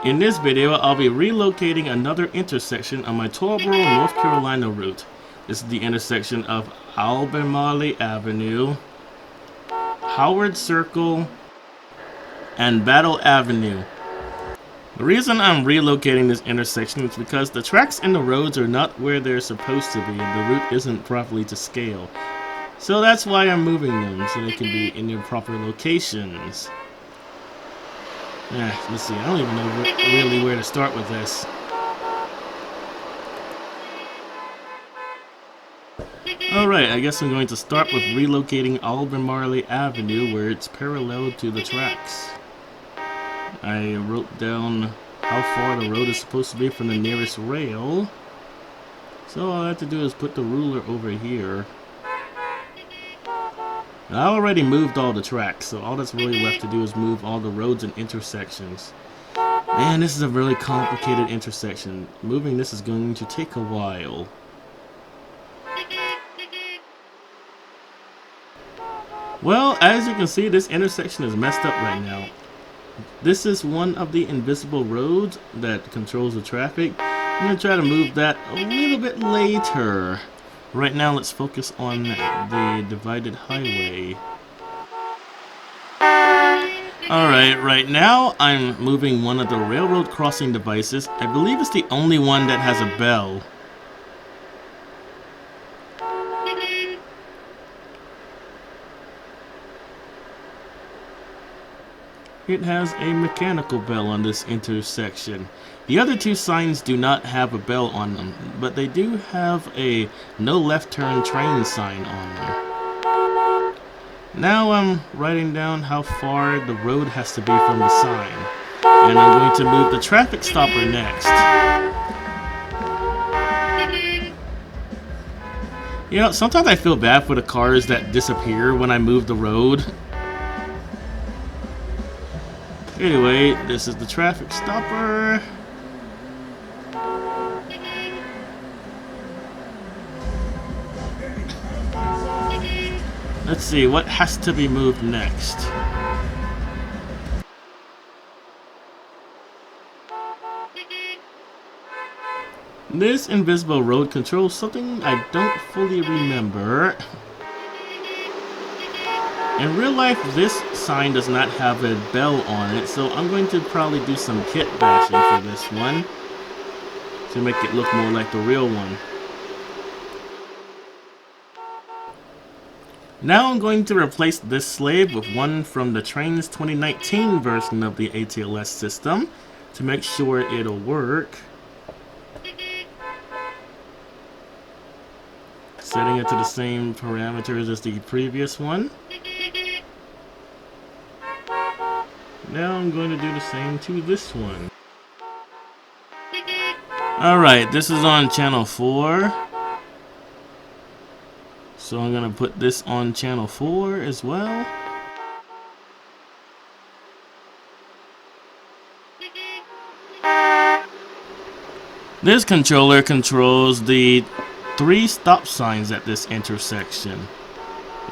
In this video, I'll be relocating another intersection on my Tarboro, North Carolina route. This is the intersection of Albemarle Avenue, Howard Circle, and Battle Avenue. The reason I'm relocating this intersection is because the tracks and the roads are not where they're supposed to be and the route isn't properly to scale. So that's why I'm moving them, so they can be in their proper locations. Let's see, I don't even know really where to start with this. Alright, I guess I'm going to start with relocating Albemarle Avenue where it's parallel to the tracks. I wrote down how far the road is supposed to be from the nearest rail. So all I have to do is put the ruler over here. I already moved all the tracks, so all that's really left to do is move all the roads and intersections. Man, this is a really complicated intersection. Moving this is going to take a while. Well, as you can see, this intersection is messed up right now. This is one of the invisible roads that controls the traffic. I'm going to try to move that a little bit later. Right now, let's focus on the divided highway. Alright, right now I'm moving one of the railroad crossing devices. I believe it's the only one that has a bell. It has a mechanical bell on this intersection. The other two signs do not have a bell on them, but they do have a no left turn train sign on them. Now I'm writing down how far the road has to be from the sign, and I'm going to move the traffic stopper next. You know, sometimes I feel bad for the cars that disappear when I move the road. Anyway, this is the traffic stopper. Let's see, what has to be moved next? This invisible road controls something I don't fully remember. In real life, this sign does not have a bell on it, so I'm going to probably do some kitbashing for this one to make it look more like the real one. Now I'm going to replace this slave with one from the Trainz 2019 version of the ACL system to make sure it'll work. Setting it to the same parameters as the previous one. Now I'm going to do the same to this one. Alright, this is on channel 4. So I'm going to put this on channel 4 as well. This controller controls the 3 stop signs at this intersection.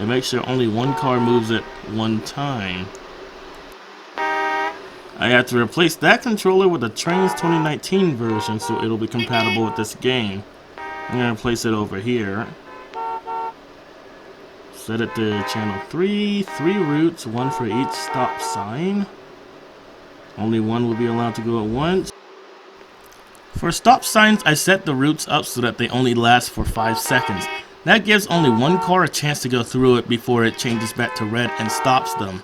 It makes sure only one car moves at one time. I have to replace that controller with a Trainz 2019 version so it'll be compatible with this game. I'm going to place it over here. Set it to channel 3, 3 routes, 1 for each stop sign. Only one will be allowed to go at once. For stop signs, I set the routes up so that they only last for 5 seconds. That gives only one car a chance to go through it before it changes back to red and stops them.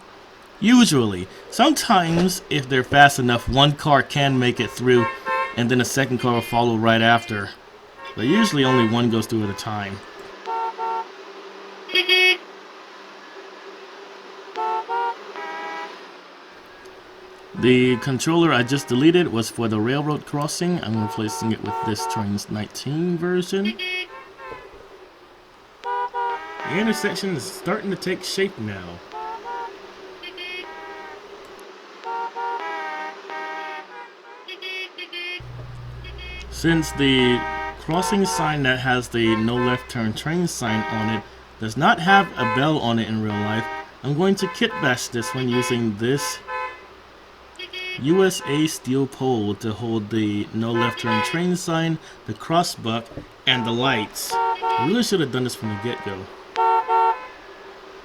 Usually. Sometimes, if they're fast enough, one car can make it through and then a second car will follow right after. But usually only one goes through at a time. The controller I just deleted was for the railroad crossing. I'm replacing it with this Trainz 19 version. The intersection is starting to take shape now. Since the crossing sign that has the no left turn train sign on it does not have a bell on it in real life, I'm going to kitbash this one using this USA steel pole to hold the no left turn train sign, the crossbuck, and the lights. Really should have done this from the get-go.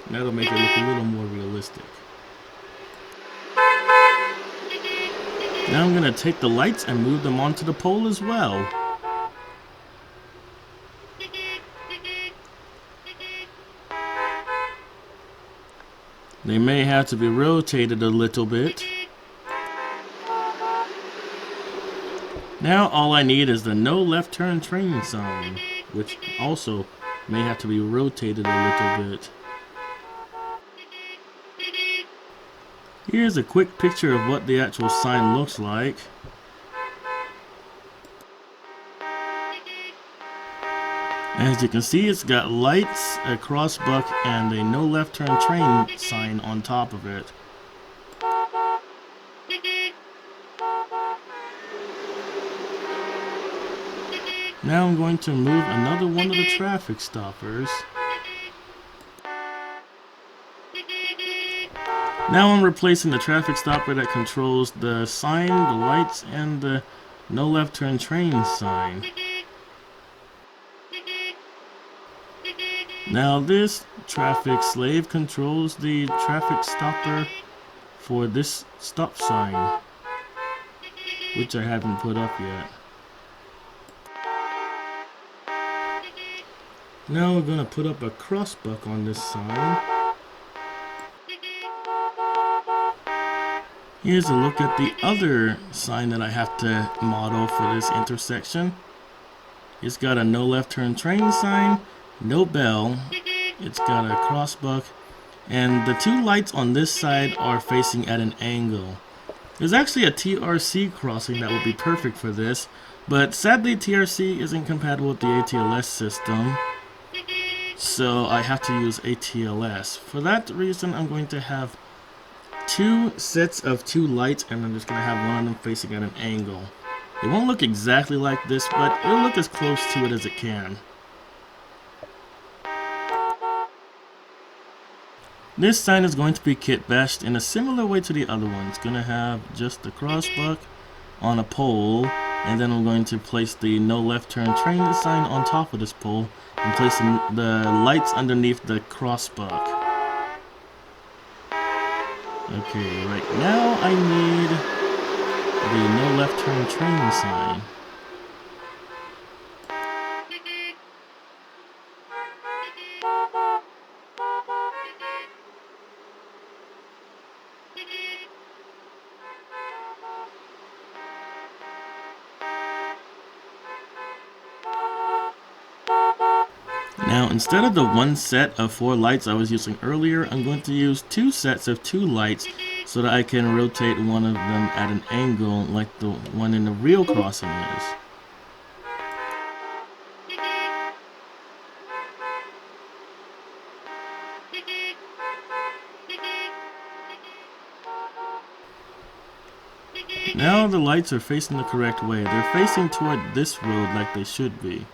That'll make it look a little more realistic. Now I'm going to take the lights and move them onto the pole as well. They may have to be rotated a little bit. Now all I need is the no left turn train sign, which also may have to be rotated a little bit. Here's a quick picture of what the actual sign looks like. As you can see, it's got lights, a crossbuck, and a no left turn train sign on top of it. Now I'm going to move another one of the traffic stoppers. Now I'm replacing the traffic stopper that controls the sign, the lights, and the no left turn train sign. Now this traffic slave controls the traffic stopper for this stop sign, which I haven't put up yet. Now we're going to put up a crossbuck on this sign. Here's a look at the other sign that I have to model for this intersection. It's got a no left turn train sign, no bell, it's got a crossbuck, and the two lights on this side are facing at an angle. There's actually a TRC crossing that would be perfect for this, but sadly TRC isn't compatible with the ATLS system, so I have to use ATLS. For that reason, I'm going to have two sets of two lights, and I'm just going to have one of them facing at an angle. It won't look exactly like this, but it'll look as close to it as it can. This sign is going to be kitbashed in a similar way to the other one. It's going to have just the crossbuck on a pole, and then I'm going to place the no left turn train sign on top of this pole and place the lights underneath the crossbuck. Okay, right now I need the no left turn train sign. Now, instead of the one set of 4 lights I was using earlier, I'm going to use 2 sets of 2 lights so that I can rotate one of them at an angle like the one in the real crossing is. Now the lights are facing the correct way. They're facing toward this road like they should be.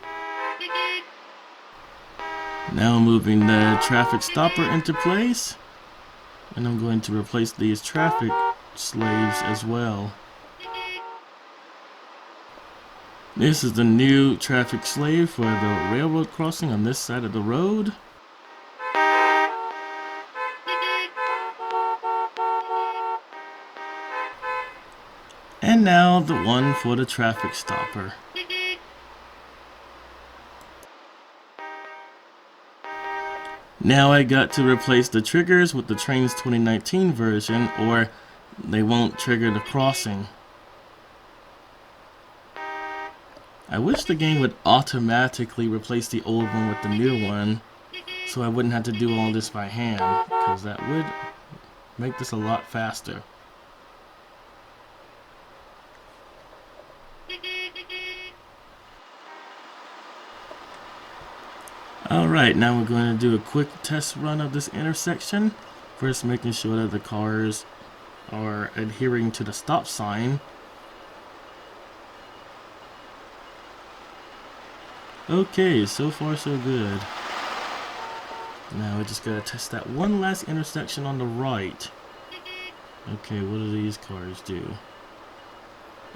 Now I'm moving the traffic stopper into place, and I'm going to replace these traffic slaves as well. This is the new traffic slave for the railroad crossing on this side of the road. And now the one for the traffic stopper. Now I got to replace the triggers with the Trainz 2019 version, or they won't trigger the crossing. I wish the game would automatically replace the old one with the new one, so I wouldn't have to do all this by hand, because that would make this a lot faster. Alright, now we're going to do a quick test run of this intersection. First, making sure that the cars are adhering to the stop sign. Okay, so far so good. Now we just gotta test that one last intersection on the right. Okay, what do these cars do?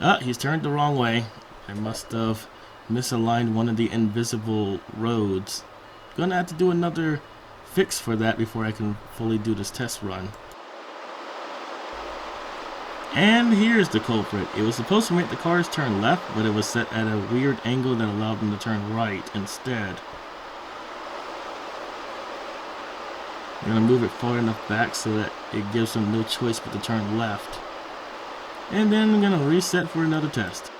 He's turned the wrong way. I must have misaligned one of the invisible roads. Gonna have to do another fix for that before I can fully do this test run. And here's the culprit. It was supposed to make the cars turn left, but it was set at a weird angle that allowed them to turn right instead. I'm gonna move it far enough back so that it gives them no choice but to turn left. And then I'm gonna reset for another test.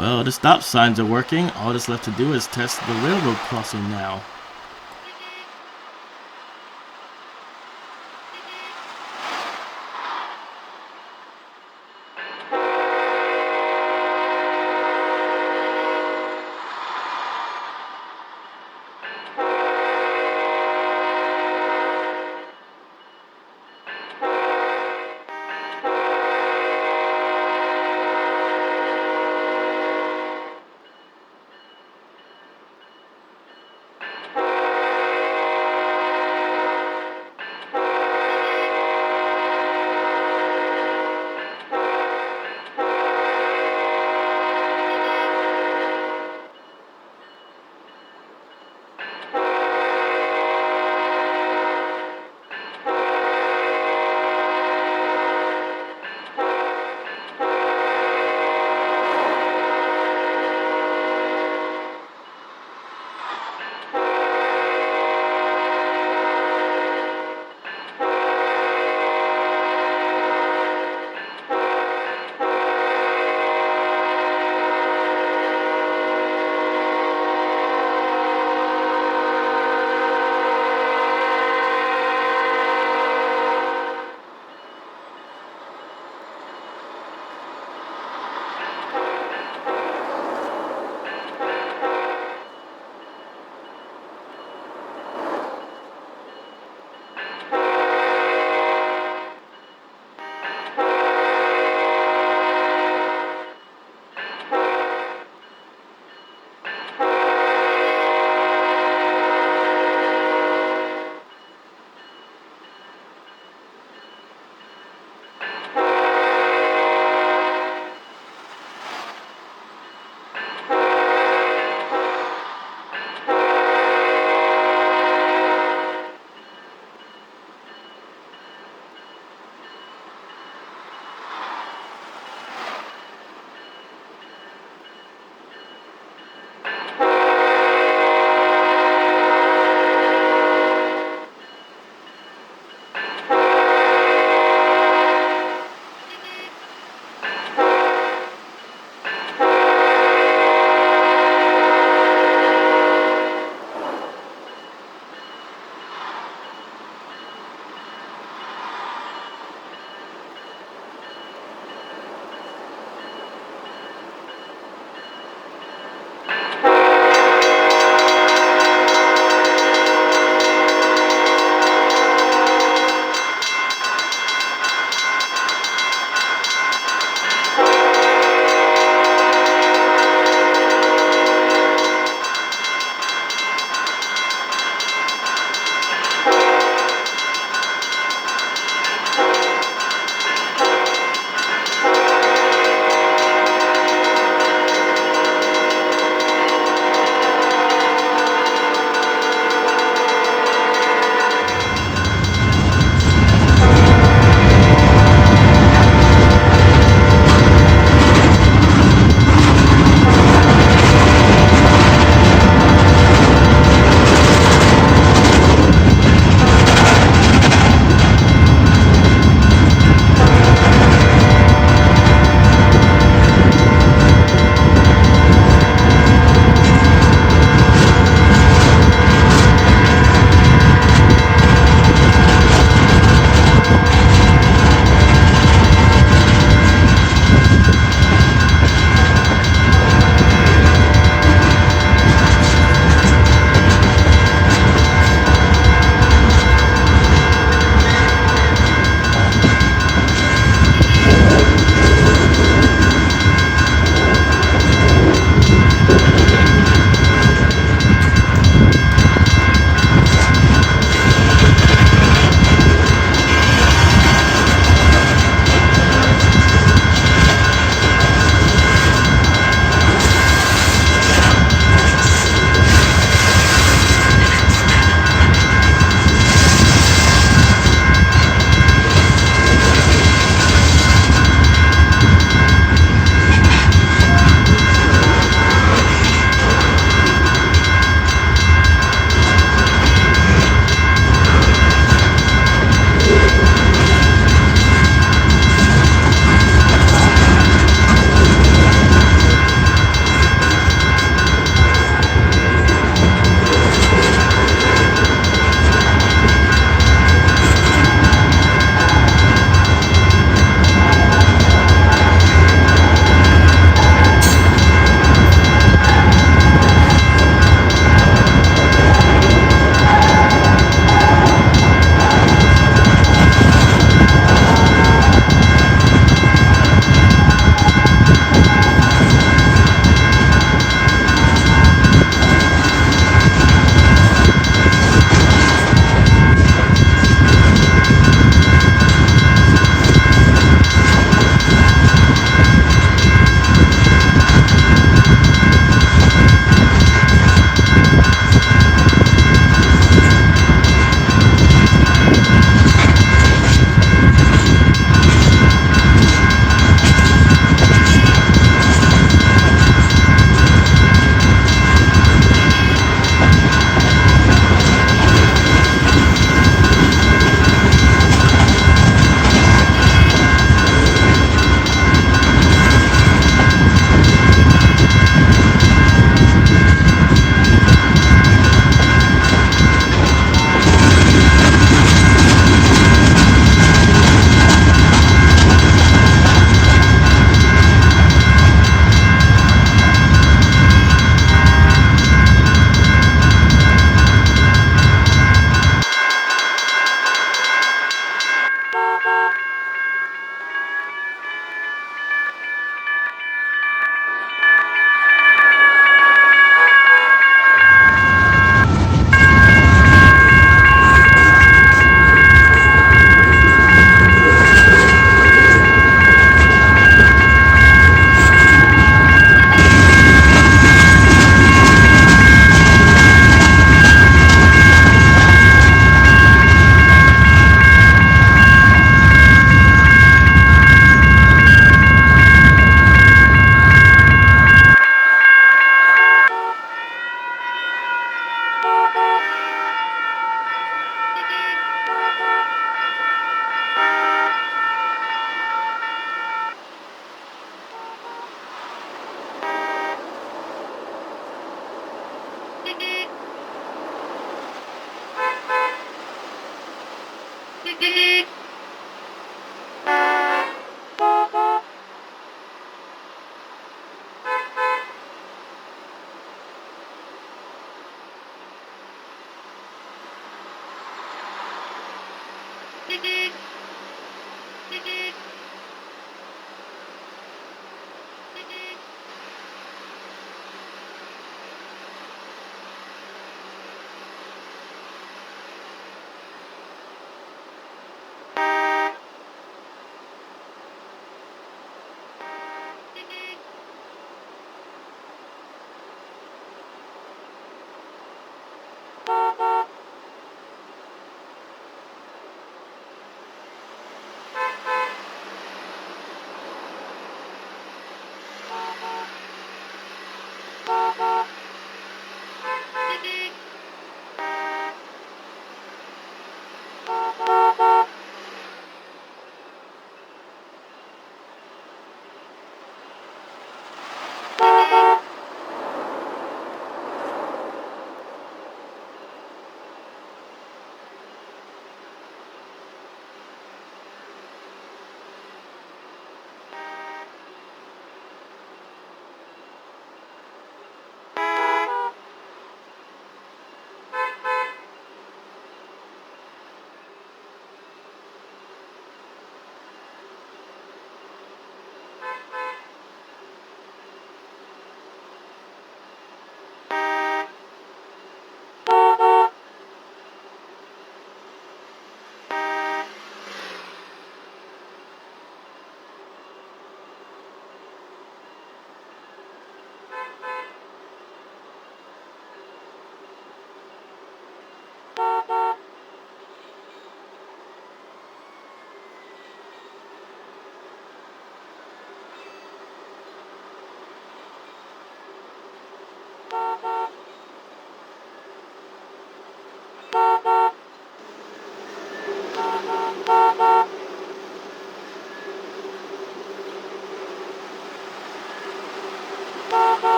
Well, the stop signs are working. All that's left to do is test the railroad crossing now.